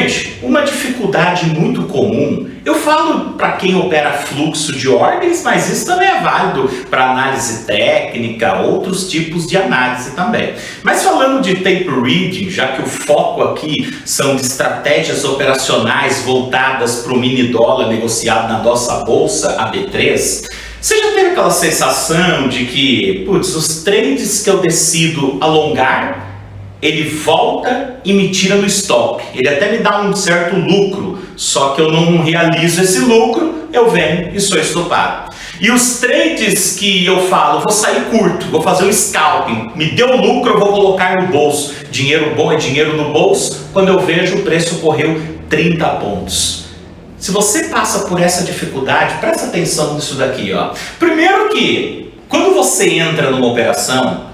Gente, uma dificuldade muito comum, eu falo para quem opera fluxo de ordens, mas isso também é válido para análise técnica, outros tipos de análise também. Mas falando de tape reading, já que o foco aqui são de estratégias operacionais voltadas para o mini dólar negociado na nossa bolsa, a B3, você já teve aquela sensação de que, putz, os trades que eu decido alongar, ele volta e me tira no stop. Ele até me dá um certo lucro, só que eu não realizo esse lucro, eu venho e sou estopado. E os trades que eu falo, vou sair curto, vou fazer um scalping, me deu lucro, eu vou colocar no bolso. Dinheiro bom é dinheiro no bolso. Quando eu vejo, o preço correu 30 pontos. Se você passa por essa dificuldade, presta atenção nisso daqui, ó. Primeiro que, quando você entra numa operação,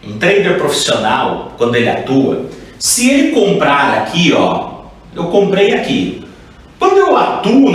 um trader profissional, quando ele atua, se ele comprar aqui, ó, eu comprei aqui. Quando eu atuo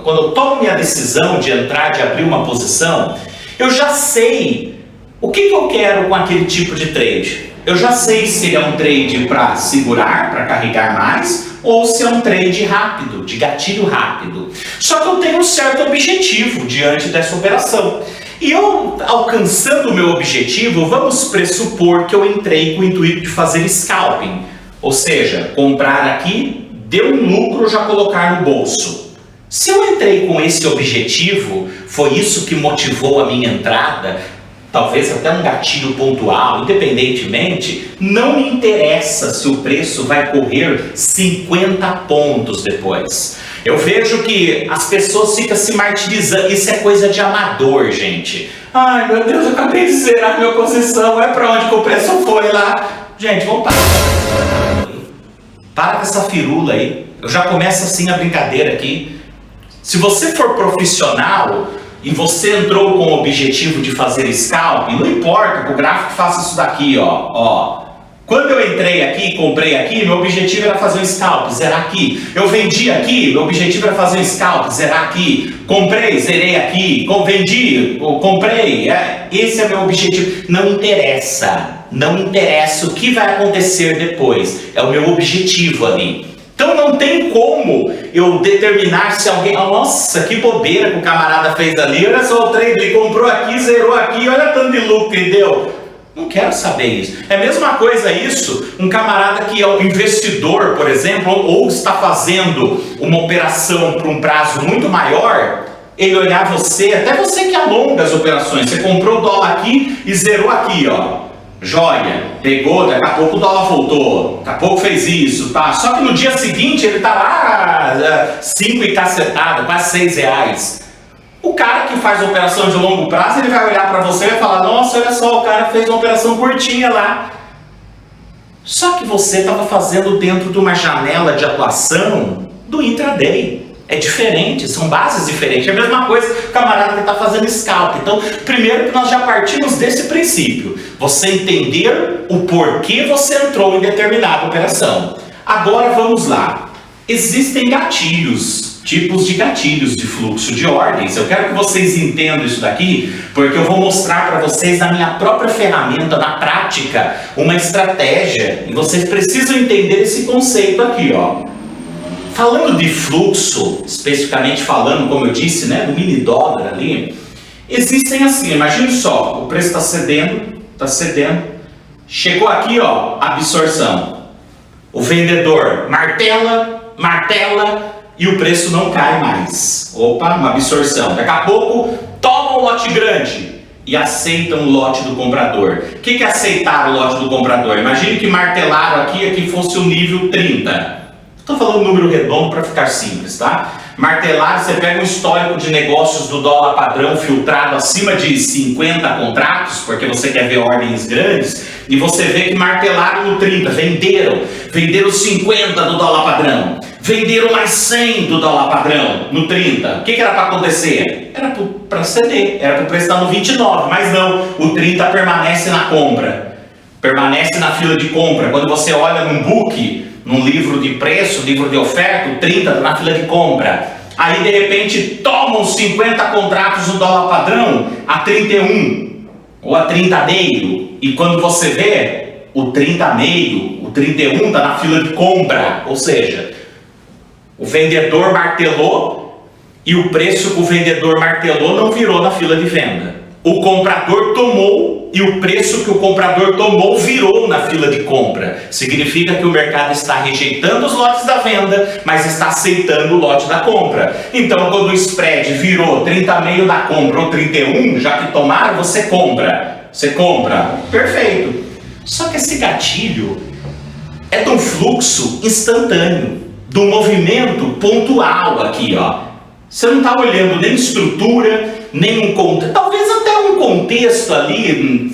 quando eu tomo minha decisão de entrar, de abrir uma posição, eu já sei o que eu quero com aquele tipo de trade. Eu já sei se ele é um trade para segurar, para carregar mais, ou se é um trade rápido, de gatilho rápido. Só que eu tenho um certo objetivo diante dessa operação. E eu, alcançando o meu objetivo, vamos pressupor que eu entrei com o intuito de fazer scalping. Ou seja, comprar aqui, deu um lucro, já colocar no bolso. Se eu entrei com esse objetivo, foi isso que motivou a minha entrada, talvez até um gatilho pontual, independentemente, não me interessa se o preço vai correr 50 pontos depois. Eu vejo que as pessoas ficam se martirizando, isso é coisa de amador, gente. Ai meu Deus, eu acabei de zerar minha posição, é pra onde que o preço foi lá. Gente, vamos parar. Para com essa firula aí, eu já começo assim a brincadeira aqui. Se você for profissional e você entrou com o objetivo de fazer scalp, não importa que o gráfico faça isso daqui, ó. Quando eu entrei aqui, comprei aqui, meu objetivo era fazer um scalp, zerar aqui. Eu vendi aqui, meu objetivo era fazer um scalp, zerar aqui. Comprei, zerei aqui. Vendi, comprei. Esse é meu objetivo. Não interessa o que vai acontecer depois. É o meu objetivo ali. Então não tem como eu determinar se alguém... Nossa, que bobeira que o camarada fez ali. Olha só o trade, ele comprou aqui, zerou aqui. Olha tanto de lucro que deu. Não quero saber isso. É a mesma coisa isso, um camarada que é um investidor, por exemplo, ou está fazendo uma operação por um prazo muito maior, ele olhar você, até você que alonga as operações, você comprou o dólar aqui e zerou aqui, ó. Joia, pegou, daqui a pouco o dólar voltou, daqui a pouco fez isso, tá? Só que no dia seguinte ele tá lá 5 e cacetada, quase 6 reais. O cara que faz operação de longo prazo, ele vai olhar para você e vai falar, nossa, olha só, o cara fez uma operação curtinha lá. Só que você estava fazendo dentro de uma janela de atuação do intraday. É diferente, são bases diferentes. É a mesma coisa que o camarada que está fazendo scalp. Então, primeiro que nós já partimos desse princípio. Você entender o porquê você entrou em determinada operação. Agora vamos lá. Existem gatilhos, tipos de gatilhos de fluxo de ordens. Eu quero que vocês entendam isso daqui, porque eu vou mostrar para vocês na minha própria ferramenta, na prática, uma estratégia. E vocês precisam entender esse conceito aqui, ó. Falando de fluxo, especificamente falando, como eu disse, né, do mini dólar ali, existem assim, imagine só, o preço está cedendo, chegou aqui, ó, absorção. O vendedor martela e o preço não cai mais. Opa, uma absorção. Daqui a pouco toma um lote grande e aceitam o lote do comprador. O que é aceitar o lote do comprador? Imagine que martelaram aqui fosse o nível 30. Estou falando um número redondo para ficar simples, tá? Martelaram, você pega um histórico de negócios do dólar padrão filtrado acima de 50 contratos, porque você quer ver ordens grandes, e você vê que martelaram no 30, venderam 50 do dólar padrão, venderam mais 100 do dólar padrão no 30. O que era para acontecer? Era para ceder, era para o preço estar no 29, mas não, o 30 permanece na compra, permanece na fila de compra. Quando você olha num book, num livro de preço, livro de oferta, o 30 está na fila de compra. Aí de repente tomam 50 contratos do dólar padrão a 31 ou a 30 meio. E quando você vê, o 30,5, o 31 está na fila de compra, ou seja, o vendedor martelou e o preço que o vendedor martelou não virou na fila de venda. O comprador tomou e o preço que o comprador tomou virou na fila de compra. Significa que o mercado está rejeitando os lotes da venda, mas está aceitando o lote da compra. Então, quando o spread virou 30,5 da compra ou 31, já que tomaram, você compra. Você compra. Perfeito. Só que esse gatilho é de um fluxo instantâneo, de um movimento pontual aqui, ó. Você não está olhando nem estrutura, nem um contexto, talvez até um contexto ali,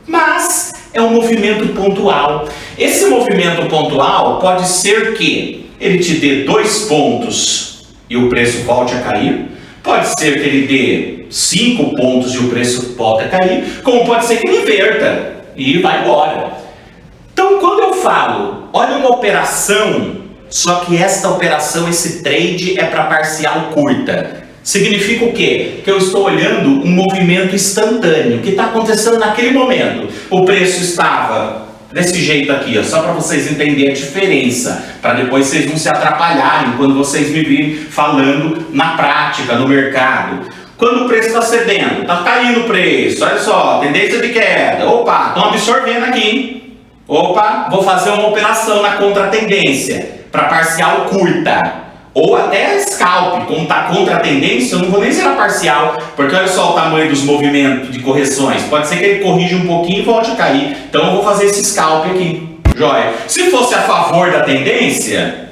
mas é um movimento pontual. Esse movimento pontual pode ser que ele te dê 2 pontos e o preço volte a cair, pode ser que ele dê 5 pontos e o preço volte a cair, como pode ser que ele inverta e vai embora. Então, quando eu falo, olha uma operação, só que esta operação, esse trade é para parcial curta. Significa o quê? Que eu estou olhando um movimento instantâneo que está acontecendo naquele momento. O preço estava desse jeito aqui, ó, só para vocês entenderem a diferença, para depois vocês não se atrapalharem quando vocês me virem falando na prática, no mercado. Quando o preço está cedendo, está caindo o preço, olha só, tendência de queda. Opa, estão absorvendo aqui, hein? Opa, vou fazer uma operação na contratendência para parcial curta, ou até scalp, como está contra a tendência, eu não vou nem ser a parcial, porque olha só o tamanho dos movimentos de correções, pode ser que ele corrija um pouquinho e volte a cair, então eu vou fazer esse scalp aqui, joia. Se fosse a favor da tendência,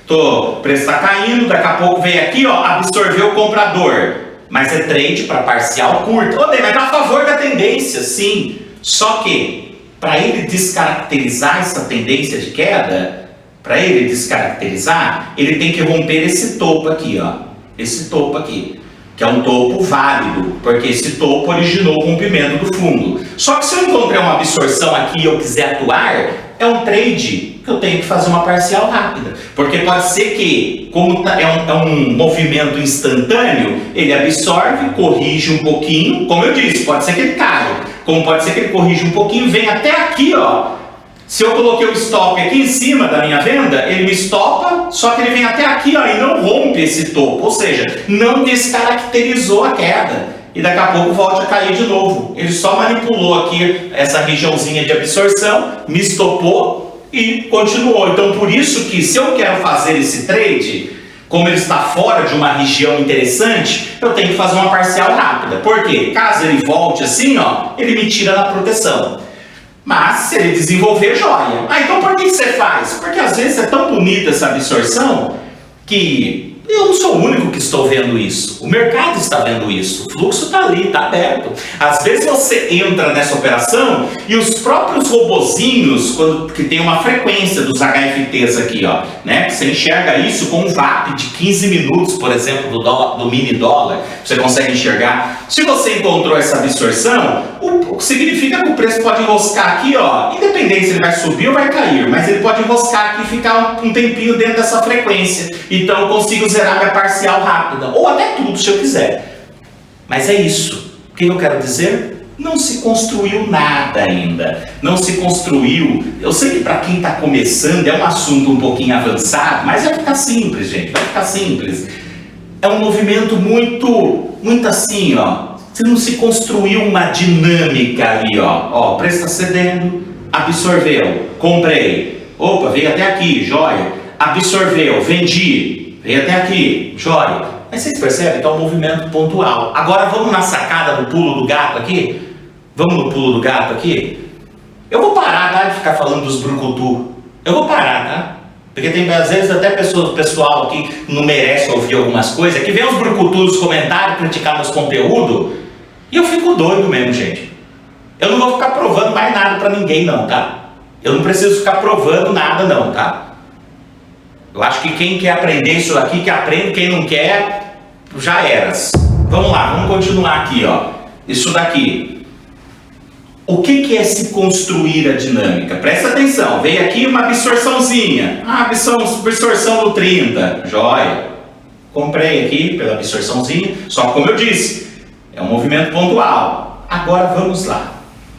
o preço está caindo, daqui a pouco vem aqui, ó, absorver o comprador, mas é trade para parcial curta. Mas está a favor da tendência, sim, só que para ele descaracterizar essa tendência de queda, para ele descaracterizar, ele tem que romper esse topo aqui, ó. Esse topo aqui, que é um topo válido, porque esse topo originou o rompimento do fundo. Só que se eu encontrar uma absorção aqui e eu quiser atuar, é um trade que eu tenho que fazer uma parcial rápida. Porque pode ser que, como é um movimento instantâneo, ele absorve, corrige um pouquinho, como eu disse, pode ser que ele caia. Como pode ser que ele corrija um pouquinho, vem até aqui, ó. Se eu coloquei o stop aqui em cima da minha venda, ele me estopa, só que ele vem até aqui, ó, e não rompe esse topo. Ou seja, não descaracterizou a queda. E daqui a pouco volta a cair de novo. Ele só manipulou aqui essa regiãozinha de absorção, me estopou e continuou. Então, por isso que se eu quero fazer esse trade, como ele está fora de uma região interessante, eu tenho que fazer uma parcial rápida. Por quê? Caso ele volte assim, ó, ele me tira na proteção. Mas se ele desenvolver, joia. Então por que você faz? Porque às vezes é tão bonita essa absorção que eu não sou o único que estou vendo isso. O mercado está vendo isso. O fluxo está ali, está aberto. Às vezes você entra nessa operação e os próprios robozinhos, que tem uma frequência dos HFTs aqui, ó, né? Você enxerga isso com um VAP de 15 minutos, por exemplo, do mini dólar. Você consegue enxergar. Se você encontrou essa absorção, significa que o preço pode enroscar aqui, ó, independente se ele vai subir ou vai cair, mas ele pode enroscar aqui e ficar um tempinho dentro dessa frequência. Então eu consigo zerar minha parcial rápida, ou até tudo se eu quiser. Mas é isso. O que eu quero dizer? Não se construiu nada ainda. Não se construiu. Eu sei que para quem está começando é um assunto um pouquinho avançado, mas vai ficar simples, gente. Vai ficar simples. É um movimento muito assim, ó. Você não se construiu uma dinâmica ali, ó. Ó, o preço está cedendo, absorveu, comprei. Opa, veio até aqui, joia. Absorveu, vendi, veio até aqui, joia. Mas vocês percebem que é um movimento pontual. Agora vamos na sacada do pulo do gato aqui? Vamos no pulo do gato aqui? Eu vou parar, tá, de ficar falando dos brucutu. Eu vou parar, tá? Porque tem às vezes até pessoal aqui que não merece ouvir algumas coisas, que vem os brucutu nos comentários criticar meus conteúdos, e eu fico doido mesmo, gente. Eu não vou ficar provando mais nada pra ninguém não, tá? Eu não preciso ficar provando nada não, tá? Eu acho que quem quer aprender isso aqui, que aprende, quem não quer, já eras. Vamos lá, vamos continuar aqui, ó. Isso daqui. O que é se construir a dinâmica? Presta atenção, veio aqui uma absorçãozinha. Absorção do 30, joia. Comprei aqui pela absorçãozinha, só que como eu disse, é um movimento pontual. agora vamos lá.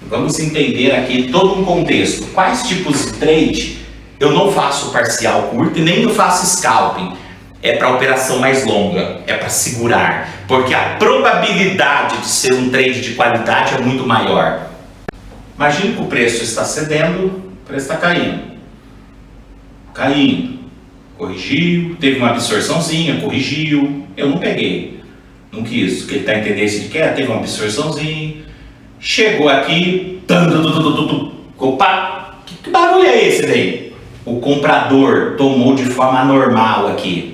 Vamos entender aqui todo um contexto. Quais tipos de trade eu não faço parcial curto e nem eu faço scalping. É para operação mais longa, é para segurar, porque a probabilidade de ser um trade de qualidade é muito maior. Imagine que o preço está cedendo, o preço está caindo, corrigiu, teve uma absorçãozinha, corrigiu, eu não peguei, não quis, porque ele está em tendência de queda, teve uma absorçãozinha, chegou aqui, opa, que barulho é esse daí? O comprador tomou de forma normal aqui.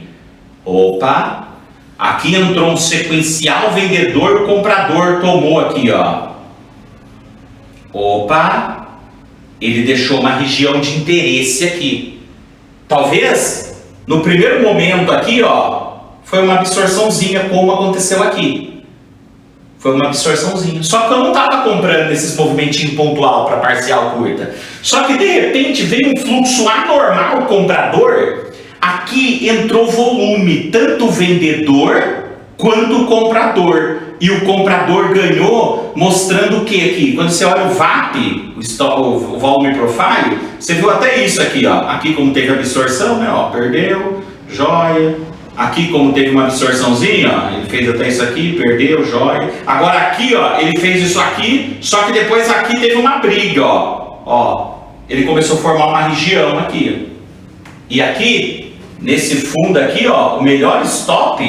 Opa, aqui entrou um sequencial vendedor, o comprador tomou aqui, ó. Opa, ele deixou uma região de interesse aqui. Talvez, no primeiro momento aqui, ó, foi uma absorçãozinha como aconteceu aqui. Foi uma absorçãozinha. Só que eu não estava comprando esses movimentinhos pontual para parcial curta. Só que de repente veio um fluxo anormal comprador. Aqui entrou volume, tanto o vendedor quanto o comprador. E o comprador ganhou, mostrando o que aqui? Quando você olha o VAP, o Volume Profile, você viu até isso aqui, ó. Aqui como teve absorção, né? Ó, perdeu, joia. Aqui como teve uma absorçãozinha, ó, ele fez até isso aqui, perdeu, joia. Agora aqui, ó, ele fez isso aqui, só que depois aqui teve uma briga, ó. Ó, ele começou a formar uma região aqui. E aqui, nesse fundo aqui, ó, o melhor stop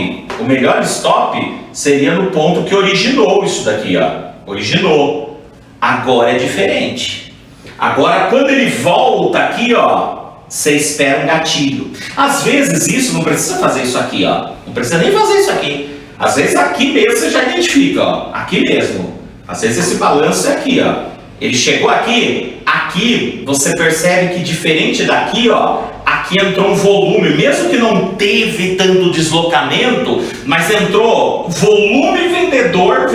seria no ponto que originou isso daqui, ó. Originou. Agora é diferente. Agora quando ele volta aqui, ó, você espera um gatilho. Às vezes isso não precisa fazer isso aqui, ó. Não precisa nem fazer isso aqui. Às vezes aqui mesmo você já identifica, ó. Aqui mesmo. Às vezes esse balanço é aqui, ó. Ele chegou aqui, aqui você percebe que diferente daqui, ó, aqui entrou um volume, mesmo que não teve tanto deslocamento, mas entrou volume vendedor,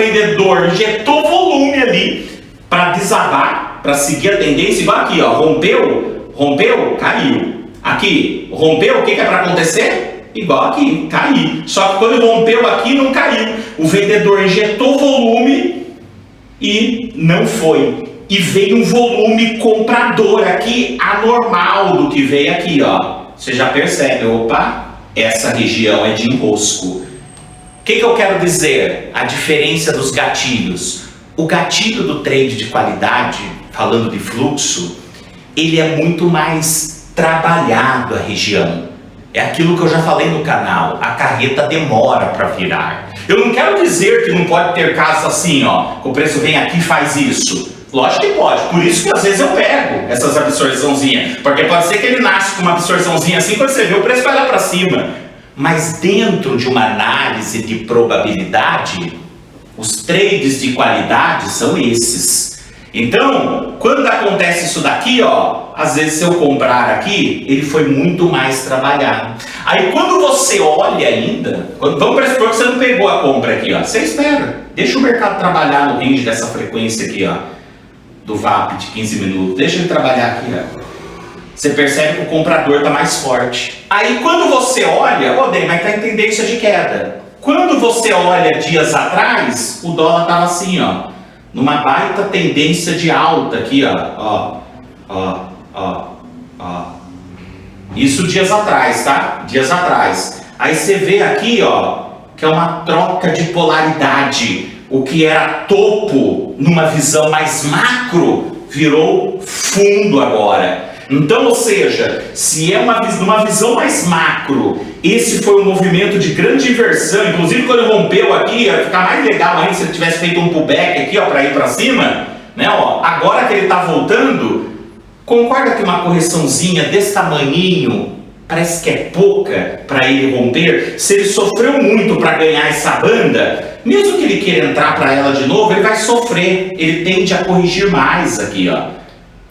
injetou volume ali para desabar, para seguir a tendência, igual aqui, ó, rompeu, caiu. Aqui, rompeu, o que é para acontecer? Igual aqui, cair. Só que quando rompeu aqui, não caiu. O vendedor injetou volume e não foi. E veio um volume comprador aqui, anormal do que veio aqui, ó. Você já percebe, opa, essa região é de enrosco. O que eu quero dizer? A diferença dos gatilhos. O gatilho do trade de qualidade, falando de fluxo, ele é muito mais trabalhado a região. É aquilo que eu já falei no canal, a carreta demora para virar. Eu não quero dizer que não pode ter casos assim, ó, que o preço vem aqui e faz isso. Lógico que pode, por isso que às vezes eu pego essas absorçãozinhas, porque pode ser que ele nasce com uma absorçãozinha assim, quando você vê o preço vai lá para cima. Mas dentro de uma análise de probabilidade, os trades de qualidade são esses. Então, quando acontece isso daqui, ó, às vezes se eu comprar aqui, ele foi muito mais trabalhado. Aí quando você olha ainda, vamos pressupor que você não pegou a compra aqui, ó, você espera, deixa o mercado trabalhar no range dessa frequência aqui, ó, do VAP de 15 minutos, deixa ele trabalhar aqui, ó. Você percebe que o comprador está mais forte. Aí quando você olha, mas está em tendência de queda. Quando você olha dias atrás, o dólar estava assim, ó, numa baita tendência de alta aqui, ó. Isso dias atrás, tá? Dias atrás. Aí você vê aqui, ó, que é uma troca de polaridade. O que era topo numa visão mais macro virou fundo agora. Então, ou seja, se é numa visão mais macro, esse foi um movimento de grande inversão. Inclusive quando rompeu aqui, ia ficar mais legal ainda se ele tivesse feito um pullback aqui, ó, para ir para cima, né? Ó, agora que ele está voltando, concorda que uma correçãozinha desse tamaninho parece que é pouca para ele romper? Se ele sofreu muito para ganhar essa banda, mesmo que ele queira entrar para ela de novo, ele vai sofrer. Ele tende a corrigir mais aqui, ó.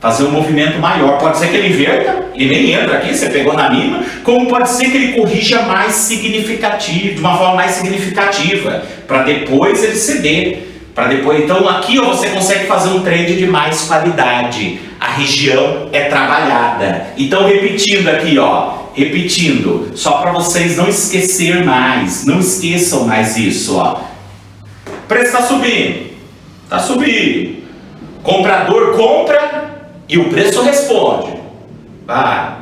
Fazer um movimento maior. Pode ser que ele inverta, ele nem entra aqui, você pegou na mínima, como pode ser que ele corrija mais significativo, de uma forma mais significativa, para depois ele ceder. Para depois, então aqui, ó, você consegue fazer um trade de mais qualidade. A região é trabalhada. Então repetindo aqui, ó, só para vocês não esquecer mais, não esqueçam mais isso, ó. O preço está subindo, Tá subindo. Comprador compra e o preço responde. Vai.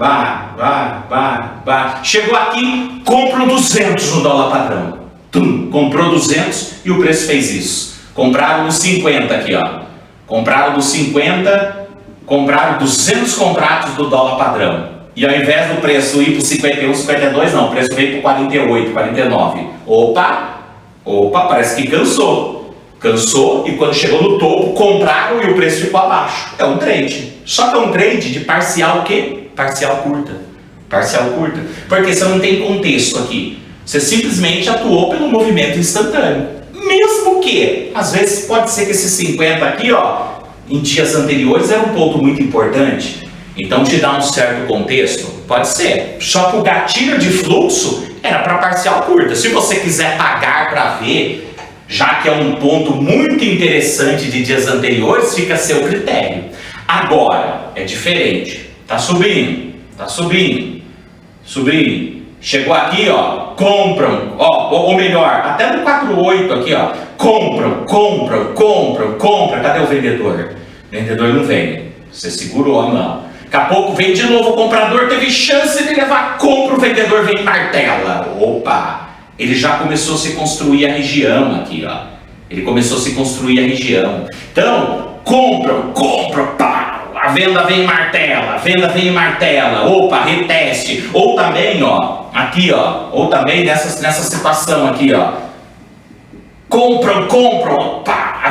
Chegou aqui, comprou 200 no dólar padrão. Comprou 200 e o preço fez isso. Compraram nos 50 aqui, ó. Compraram nos 50, compraram 200 contratos do dólar padrão. E ao invés do preço ir para 51, 52, não, o preço veio para 48, 49. Opa, parece que cansou. Cansou e quando chegou no topo, compraram e o preço ficou abaixo. É um trade. Só que é um trade de parcial o quê? Parcial curta. Parcial curta. Porque você não tem contexto aqui. Você simplesmente atuou pelo movimento instantâneo. Mesmo que, às vezes, pode ser que esses 50 aqui, ó, em dias anteriores era um ponto muito importante. Então te dá um certo contexto? Pode ser. Só que o gatilho de fluxo era para parcial curta. Se você quiser pagar para ver, já que é um ponto muito interessante de dias anteriores, fica a seu critério. Agora, é diferente. Tá subindo. Chegou aqui, ó, compram, ó, ou melhor, até no 48 aqui, ó, compram. Cadê o vendedor? O vendedor não vem. Você segurou a mão. Daqui a pouco vem de novo o comprador, teve chance de levar, compra, o vendedor vem e martela. Opa! Ele já começou a se construir a região aqui, ó. Ele começou a se construir a região. Então, compram, pá! A venda vem e martela. Opa, reteste. Ou também, ó, aqui, ó, ou também nessa situação aqui, ó. Compram, pá! A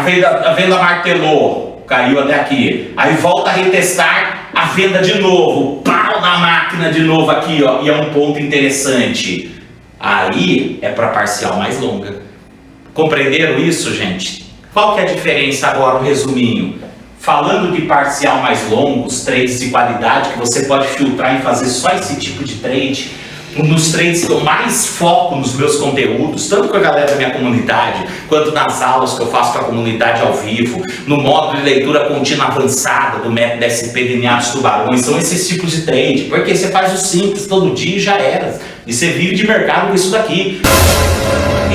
venda martelou. Caiu até aqui. Aí volta a retestar a venda de novo. Pau na máquina de novo aqui, ó. E é um ponto interessante. Aí é para parcial mais longa. Compreenderam isso, gente? Qual que é a diferença agora, um resuminho? Falando de parcial mais longo, os trades de qualidade que você pode filtrar e fazer só esse tipo de trade, um dos trades que eu mais foco nos meus conteúdos, tanto com a galera da minha comunidade, quanto nas aulas que eu faço com a comunidade ao vivo, no módulo de leitura contínua avançada do método SP DNA dos tubarões, são esses tipos de trade, porque você faz o simples todo dia e já era, e você vive de mercado com isso daqui.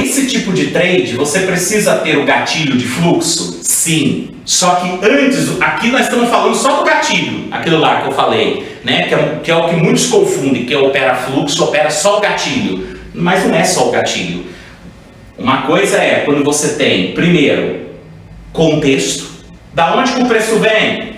Esse tipo de trade, você precisa ter o gatilho de fluxo? Sim. Só que antes, aqui nós estamos falando só do gatilho, aquilo lá que eu falei, né? Que é o que muitos confundem, que opera fluxo, opera só o gatilho. Mas não é só o gatilho. Uma coisa é quando você tem, primeiro, contexto. Da onde que o preço vem?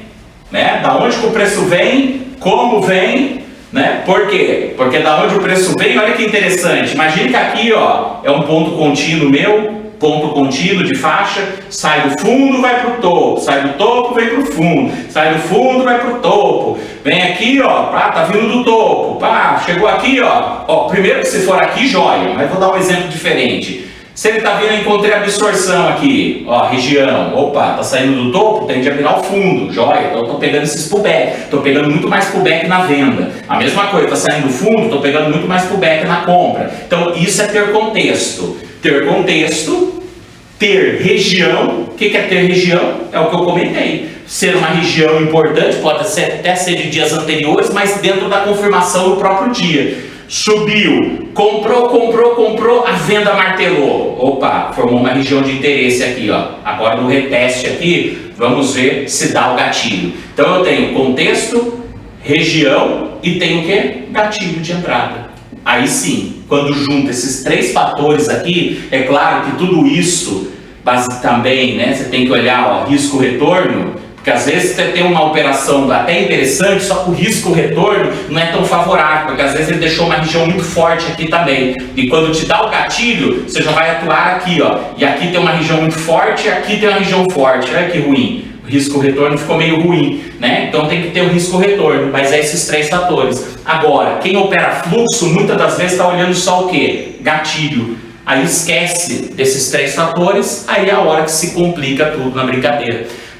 Né? Da onde que o preço vem? Como vem? Né? Por quê? Porque da onde o preço vem, olha que interessante. Imagine que aqui, ó, é um ponto contínuo meu, ponto contínuo de faixa, sai do fundo, vai para o topo, sai do topo, vem para o fundo, sai do fundo, vai para o topo, vem aqui, ó, tá vindo do topo, pá, chegou aqui, ó, primeiro se for aqui, joia, mas vou dar um exemplo diferente. Se ele tá vindo, encontrei absorção aqui, ó, região, opa, tá saindo do topo, tende a virar o fundo, joia, então eu tô pegando esses pullback, tô pegando muito mais pullback na venda. A mesma coisa, tá saindo do fundo, tô pegando muito mais pullback na compra. Então isso é ter contexto. Ter contexto, ter região. O que é ter região? É o que eu comentei. Ser uma região importante, pode até ser de dias anteriores, mas dentro da confirmação do próprio dia. Subiu, comprou, a venda martelou. Opa, formou uma região de interesse aqui, ó. Agora no reteste aqui, vamos ver se dá o gatilho. Então eu tenho contexto, região e tenho o quê? Gatilho de entrada. Aí sim, quando junta esses três fatores aqui, é claro que tudo isso, mas também, né, você tem que olhar, ó, risco-retorno, porque às vezes você tem uma operação até interessante, só que o risco-retorno não é tão favorável, porque às vezes ele deixou uma região muito forte aqui também. E quando te dá o gatilho, você já vai atuar aqui, ó, e aqui tem uma região muito forte, e aqui tem uma região forte, olha que ruim. O risco-retorno ficou meio ruim, né? Então tem que ter o risco-retorno, mas é esses três fatores. Agora, quem opera fluxo, muitas das vezes está olhando só o quê? Gatilho. Aí esquece desses três fatores, aí é a hora que se complica tudo na brincadeira.